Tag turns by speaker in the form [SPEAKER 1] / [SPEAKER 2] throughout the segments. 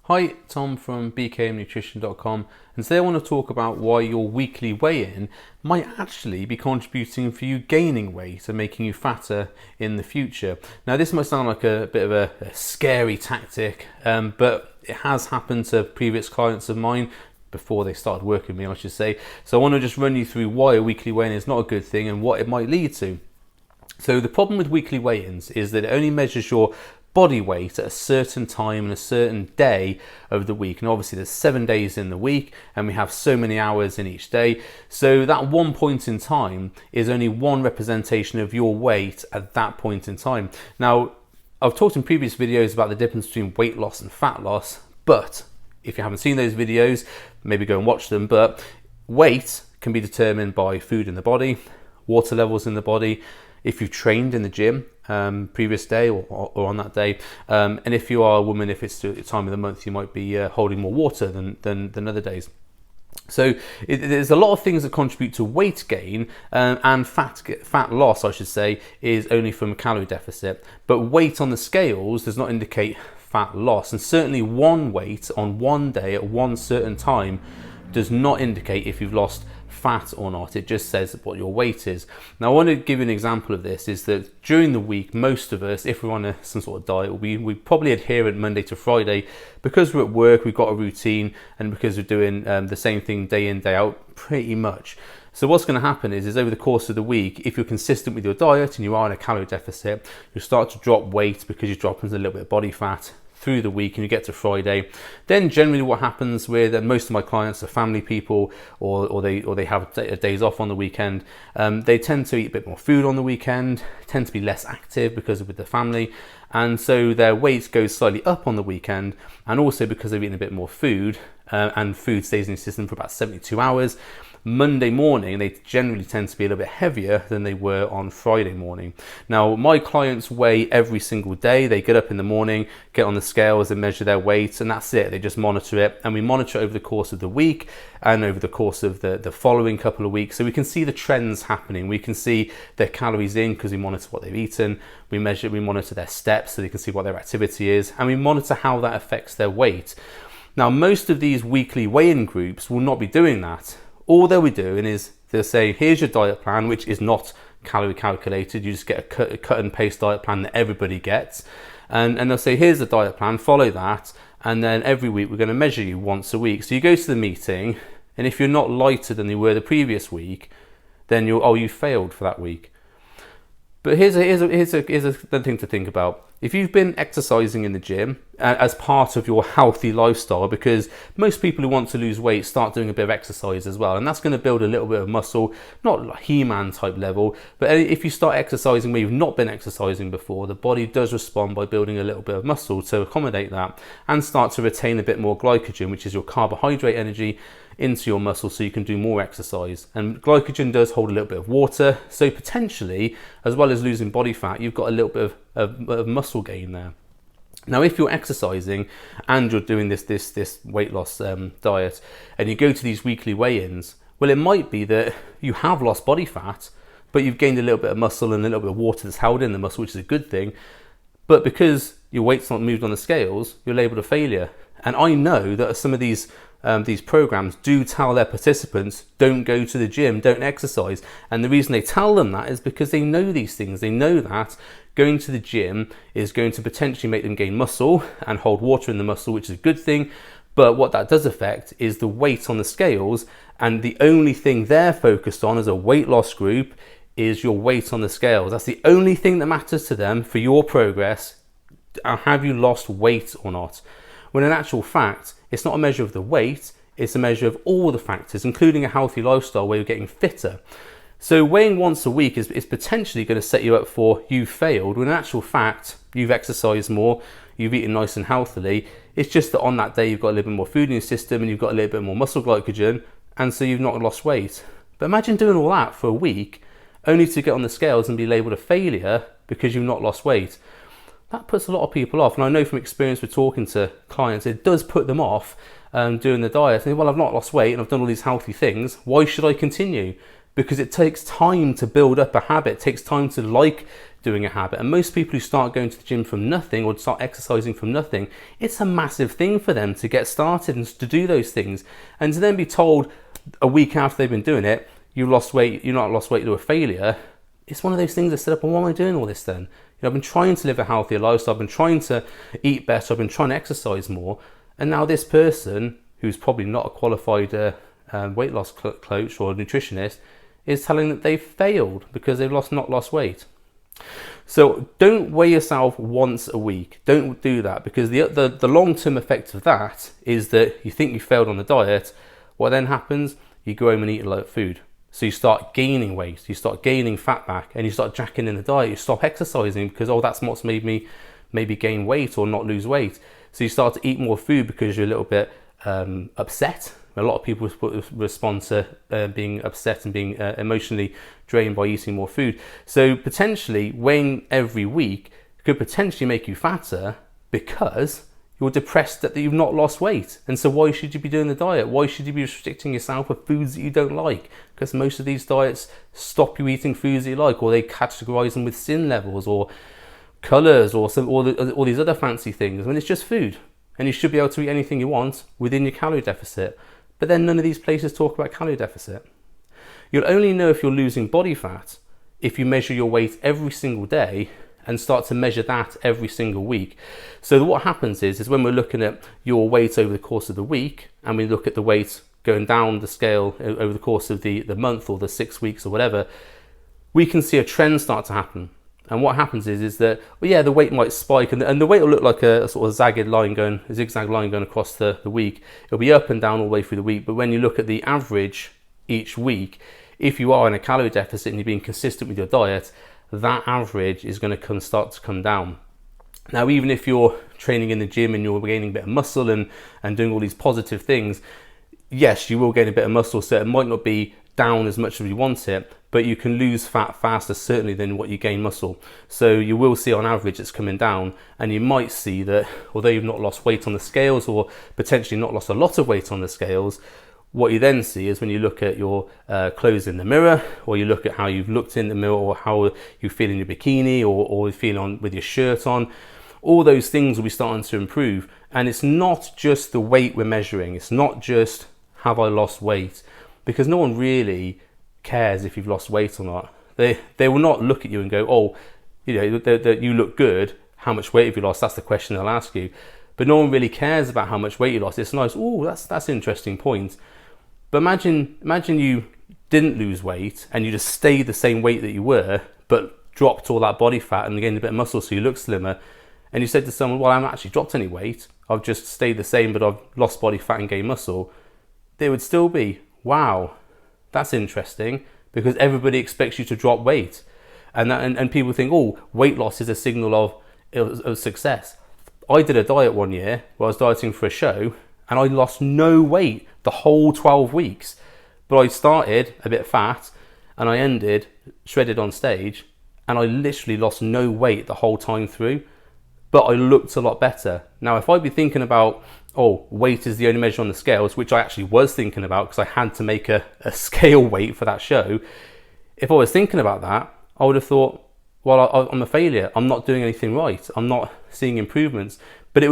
[SPEAKER 1] Hi, Tom from bkmnutrition.com, and today I want to talk about why your weekly weigh-in might actually be contributing for you gaining weight and making you fatter in the future. Now this might sound like a bit of a scary tactic, but it has happened to previous clients of mine before they started working with me, I should say. So I want to just run you through why a weekly weigh-in is not a good thing and what it might lead to. So the problem with weekly weigh-ins is that it only measures your body weight at a certain time and a certain day of the week, and obviously there's 7 days in the week and we have so many hours in each day, so that one point in time is only one representation of your weight at that point in time. Now I've talked in previous videos about the difference between weight loss and fat loss, but if you haven't seen those videos, maybe go and watch them. But weight can be determined by food in the body, water levels in the body, if you've trained in the gym previous day or on that day, and if you are a woman, if it's the time of the month, you might be holding more water than other days. So there's a lot of things that contribute to weight gain, and fat loss, I should say, is only from a calorie deficit. But weight on the scales does not indicate fat loss, and certainly one weight on one day at one certain time does not indicate if you've lost fat or not. It just says what your weight is. Now I want to give you an example of this, is that during the week, most of us, if we're on some sort of diet, we probably adhere it Monday to Friday because we're at work, we've got a routine, and because we're doing the same thing day in, day out pretty much. So what's going to happen is over the course of the week, if you're consistent with your diet and you are in a calorie deficit, you'll start to drop weight because you're dropping a little bit of body fat through the week, and you get to Friday. Then generally what happens with most of my clients are family people, or they have days off on the weekend. They tend to eat a bit more food on the weekend, tend to be less active because of with the family, and so their weight goes slightly up on the weekend. And also because they've eaten a bit more food, and food stays in the system for about 72 hours, Monday morning they generally tend to be a little bit heavier than they were on Friday morning. Now my clients weigh every single day. They get up in the morning, get on the scales and measure their weight, and that's it. They just monitor it, and we monitor it over the course of the week and over the course of the following couple of weeks, so we can see the trends happening. We can see their calories in because we monitor what they've eaten. We monitor their steps so they can see what their activity is, and we monitor how that affects their weight. Now most of these weekly weigh-in groups will not be doing that. All they'll be doing is they'll say, here's your diet plan, which is not calorie calculated. You just get a cut and paste diet plan that everybody gets. And they'll say, here's the diet plan, follow that. And then every week we're going to measure you once a week. So you go to the meeting, and if you're not lighter than you were the previous week, then you failed for that week. But here's a thing to think about. If you've been exercising in the gym as part of your healthy lifestyle, because most people who want to lose weight start doing a bit of exercise as well, and that's going to build a little bit of muscle, not like He-Man type level, but if you start exercising where you've not been exercising before, the body does respond by building a little bit of muscle to accommodate that, and start to retain a bit more glycogen, which is your carbohydrate energy, into your muscle, so you can do more exercise. And glycogen does hold a little bit of water, so potentially, as well as losing body fat, you've got a little bit of muscle gain there. Now if you're exercising and you're doing this weight loss diet, and you go to these weekly weigh-ins, well, it might be that you have lost body fat, but you've gained a little bit of muscle and a little bit of water that's held in the muscle, which is a good thing. But because your weight's not moved on the scales, you're labelled a failure. And I know that some of these programs do tell their participants, don't go to the gym, don't exercise. And the reason they tell them that is because they know these things. They know that going to the gym is going to potentially make them gain muscle and hold water in the muscle, which is a good thing. But what that does affect is the weight on the scales. And the only thing they're focused on as a weight loss group is your weight on the scales. That's the only thing that matters to them for your progress. Have you lost weight or not? When in actual fact, it's not a measure of the weight, it's a measure of all the factors, including a healthy lifestyle where you're getting fitter. So weighing once a week is potentially going to set you up for you've failed, when in actual fact, you've exercised more, you've eaten nice and healthily. It's just that on that day, you've got a little bit more food in your system and you've got a little bit more muscle glycogen, and so you've not lost weight. But imagine doing all that for a week, only to get on the scales and be labelled a failure because you've not lost weight. That puts a lot of people off, and I know from experience with talking to clients, it does put them off doing the diet. And well, I've not lost weight and I've done all these healthy things, why should I continue? because it takes time to build up a habit. It takes time to like doing a habit. And most people who start going to the gym from nothing or start exercising from nothing, it's a massive thing for them to get started and to do those things. And to then be told a week after they've been doing it, you lost weight, you're not lost weight, you're a failure. It's one of those things that set up, well, why am I doing all this then? You know, I've been trying to live a healthier lifestyle, I've been trying to eat better, I've been trying to exercise more, and now this person, who's probably not a qualified weight loss coach or nutritionist, is telling that they've failed because they've not lost weight. So don't weigh yourself once a week. Don't do that, because the long-term effect of that is that you think you failed on the diet. What then happens? You go home and eat a lot of food. So you start gaining weight, you start gaining fat back, and you start jacking in the diet. You stop exercising because, oh, that's what's made me maybe gain weight or not lose weight. So you start to eat more food because you're a little bit upset. A lot of people respond to being upset and being emotionally drained by eating more food. So potentially weighing every week could potentially make you fatter because you're depressed that you've not lost weight. And so why should you be doing the diet? Why should you be restricting yourself with foods that you don't like? Because most of these diets stop you eating foods that you like, or they categorize them with sin levels or colors or all these other fancy things. I mean, it's just food, and you should be able to eat anything you want within your calorie deficit. But then none of these places talk about calorie deficit. You'll only know if you're losing body fat if you measure your weight every single day and start to measure that every single week. So what happens is when we're looking at your weight over the course of the week, and we look at the weight going down the scale over the course of the month or the 6 weeks or whatever, we can see a trend start to happen. And what happens is that, well, yeah, the weight might spike, and the weight will look like a sort of zigzag line going across the week. It'll be up and down all the way through the week. But when you look at the average each week, if you are in a calorie deficit and you're being consistent with your diet, that average is going to start to come down. Now, even if you're training in the gym and you're gaining a bit of muscle and doing all these positive things, yes, you will gain a bit of muscle, so it might not be down as much as you want it, but you can lose fat faster certainly than what you gain muscle. So you will see on average it's coming down, and you might see that although you've not lost weight on the scales or potentially not lost a lot of weight on the scales, what you then see is when you look at your clothes in the mirror, or you look at how you've looked in the mirror, or how you feel in your bikini, or you feel on with your shirt on, all those things will be starting to improve. And it's not just the weight we're measuring. It's not just have I lost weight, because no one really cares if you've lost weight or not. They will not look at you and go, oh, you know, you look good. How much weight have you lost? That's the question they'll ask you. But no one really cares about how much weight you lost. It's nice. Oh, that's an interesting point. But imagine you didn't lose weight and you just stayed the same weight that you were, but dropped all that body fat and gained a bit of muscle so you look slimmer. And you said to someone, well, I haven't actually dropped any weight. I've just stayed the same, but I've lost body fat and gained muscle. They would still be, wow, that's interesting, because everybody expects you to drop weight. And people think, oh, weight loss is a signal of success. I did a diet one year where I was dieting for a show, and I lost no weight the whole 12 weeks. But I started a bit fat and I ended shredded on stage, and I literally lost no weight the whole time through, but I looked a lot better. Now, if I'd be thinking about, oh, weight is the only measure on the scales, which I actually was thinking about because I had to make a scale weight for that show. If I was thinking about that, I would have thought, well, I'm a failure. I'm not doing anything right. I'm not seeing improvements. But it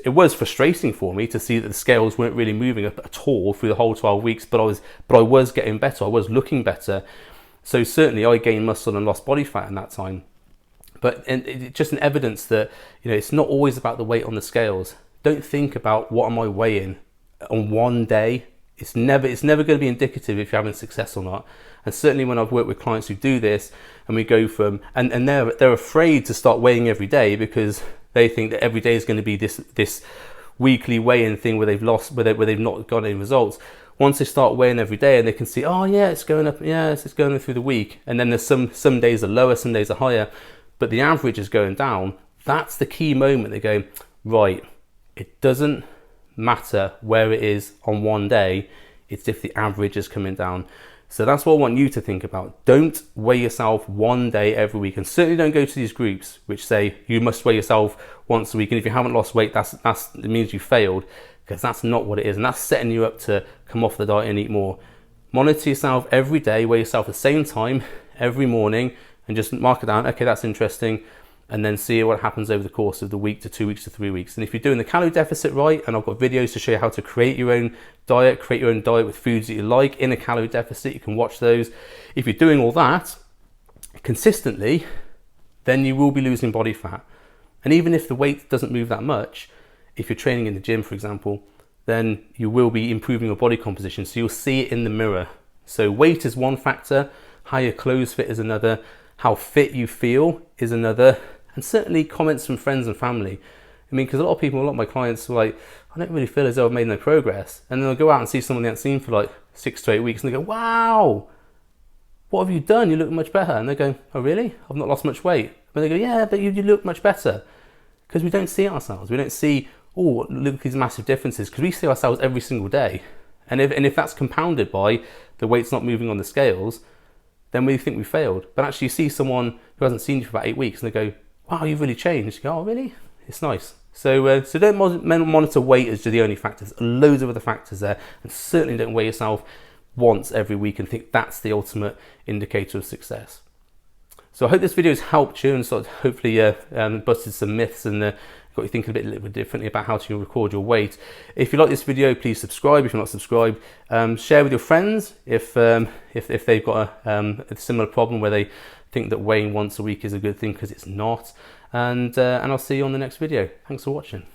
[SPEAKER 1] was frustrating for me to see that the scales weren't really moving up at all through the whole 12 weeks, but I was getting better. I was looking better. So certainly I gained muscle and lost body fat in that time. But it's just an evidence that, you know, it's not always about the weight on the scales. Don't think about what am I weighing on one day. It's never going to be indicative if you're having success or not. And certainly when I've worked with clients who do this, and we go from, and they're afraid to start weighing every day because they think that every day is going to be this weekly weigh-in thing where they've not got any results. Once they start weighing every day and they can see, oh yeah, it's going up, yeah, it's going up through the week, and then there's some days are lower, some days are higher, but the average is going down. That's the key moment. They go, right, it doesn't matter where it is on one day, it's if the average is coming down. So that's what I want you to think about. Don't weigh yourself one day every week, and certainly don't go to these groups which say you must weigh yourself once a week, and if you haven't lost weight, it means you failed, because that's not what it is, and that's setting you up to come off the diet and eat more. Monitor yourself every day, weigh yourself at the same time every morning, and just mark it down. Okay, that's interesting. And then see what happens over the course of the week to 2 weeks to 3 weeks. And if you're doing the calorie deficit right, and I've got videos to show you how to create your own diet with foods that you like in a calorie deficit, you can watch those. If you're doing all that consistently, then you will be losing body fat. And even if the weight doesn't move that much, if you're training in the gym, for example, then you will be improving your body composition. So you'll see it in the mirror. So weight is one factor, how your clothes fit is another, how fit you feel is another, and certainly comments from friends and family. I mean, because a lot of my clients are like, I don't really feel as though I've made no progress. And then they'll go out and see someone they haven't seen for like 6 to 8 weeks and they go, wow, what have you done? You look much better. And they go, oh really? I've not lost much weight. But they go, yeah, but you look much better. Because we don't see ourselves. We don't see, oh, look at these massive differences. Because we see ourselves every single day. And if that's compounded by the weight's not moving on the scales, then we think we failed. But actually you see someone who hasn't seen you for about 8 weeks and they go, wow, you've really changed. You go, oh really? It's nice. So don't monitor weight as the only factors. Loads of other factors there. And certainly don't weigh yourself once every week and think that's the ultimate indicator of success. So I hope this video has helped you and sort of hopefully busted some myths and got you thinking a little bit differently about how to record your weight. If you like this video, please subscribe. If you're not subscribed, share with your friends if they've got a similar problem where they think that weighing once a week is a good thing, because it's not. And I'll see you on the next video. Thanks for watching.